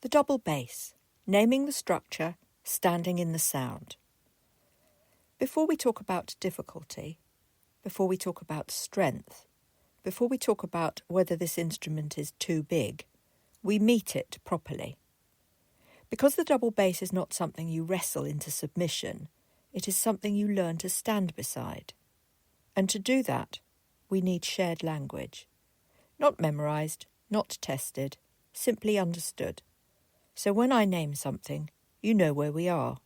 The double bass, naming the structure, standing in the sound. Before we talk about difficulty, before we talk about strength, before we talk about whether this instrument is too big, we meet it properly. Because the double bass is not something you wrestle into submission, it is something you learn to stand beside. And to do that, we need shared language. Not memorised, not tested, simply understood. So when I name something, you know where we are.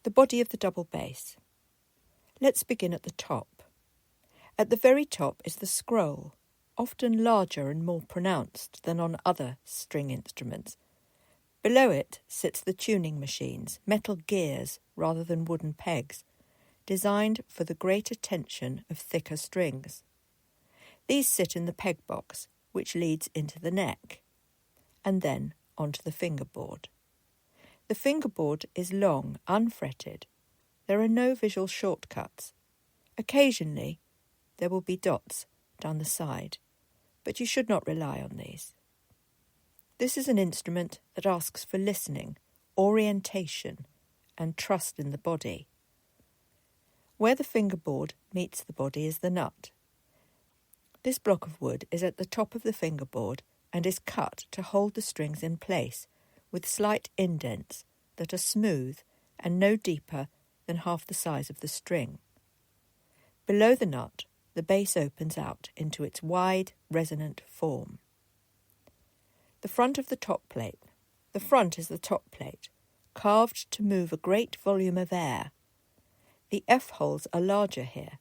The body of the double bass. Let's begin at the top. At the very top is the scroll, often larger and more pronounced than on other string instruments. Below it sits the tuning machines, metal gears rather than wooden pegs, designed for the greater tension of thicker strings. These sit in the peg box, which leads into the neck, and then onto the fingerboard. The fingerboard is long, unfretted. There are no visual shortcuts. Occasionally, there will be dots down the side, but you should not rely on these. This is an instrument that asks for listening, orientation, and trust in the body. Where the fingerboard meets the body is the nut. This block of wood is at the top of the fingerboard and is cut to hold the strings in place with slight indents that are smooth and no deeper than half the size of the string. Below the nut, the bass opens out into its wide, resonant form. The front of the top plate. The front is the top plate, carved to move a great volume of air. The F-holes are larger here,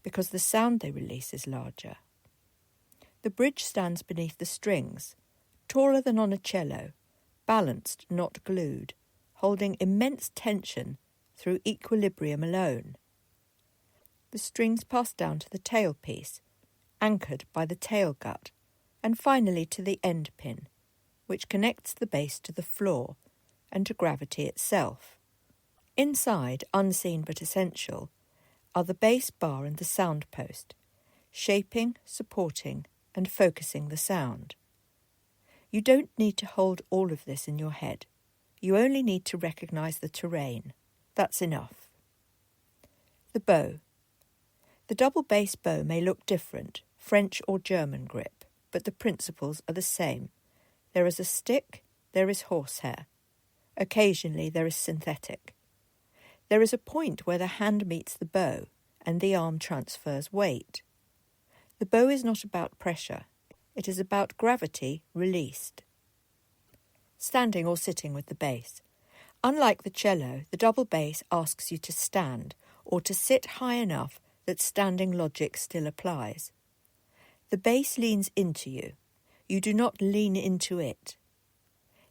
because the sound they release is larger. The bridge stands beneath the strings, taller than on a cello, balanced, not glued, holding immense tension through equilibrium alone. The strings pass down to the tailpiece, anchored by the tail gut, and finally to the end pin, which connects the bass to the floor and to gravity itself. Inside, unseen but essential, are the bass bar and the sound post, shaping, supporting, and focusing the sound. You don't need to hold all of this in your head. You only need to recognise the terrain. That's enough. The bow. The double bass bow may look different, French or German grip, but the principles are the same. There is a stick, there is horsehair. Occasionally there is synthetic. There is a point where the hand meets the bow and the arm transfers weight. The bow is not about pressure. It is about gravity released. Standing or sitting with the bass. Unlike the cello, the double bass asks you to stand or to sit high enough that standing logic still applies. The bass leans into you. You do not lean into it.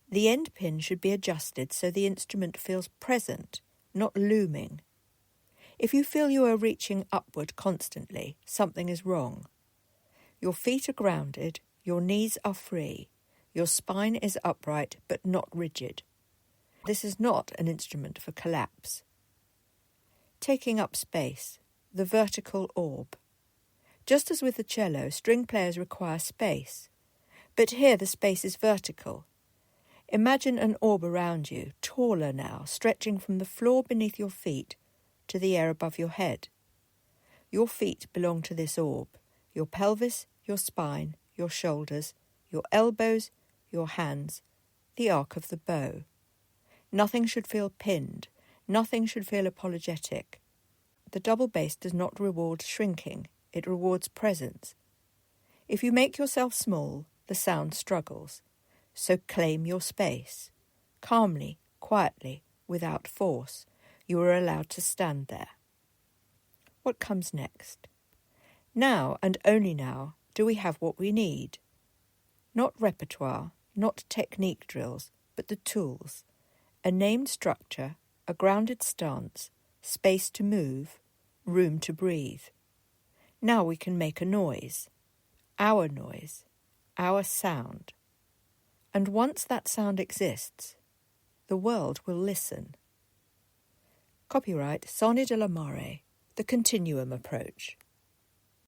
The end pin should be adjusted so the instrument feels present, not looming. If you feel you are reaching upward constantly, something is wrong. Your feet are grounded, your knees are free, your spine is upright but not rigid. This is not an instrument for collapse. Taking up space, the vertical orb. Just as with the cello, string players require space, but here the space is vertical. Imagine an orb around you, taller now, stretching from the floor beneath your feet to the air above your head. Your feet belong to this orb, your pelvis, your spine, your shoulders, your elbows, your hands, the arc of the bow. Nothing should feel pinned, nothing should feel apologetic. The double bass does not reward shrinking, it rewards presence. If you make yourself small, the sound struggles. So claim your space. Calmly, quietly, without force, you are allowed to stand there. What comes next? Now, and only now, do we have what we need. Not repertoire, not technique drills, but the tools. A named structure, a grounded stance, space to move, room to breathe. Now we can make a noise, our sound. And once that sound exists, the world will listen. Copyright Sarnia de la Maré, the Continuum approach.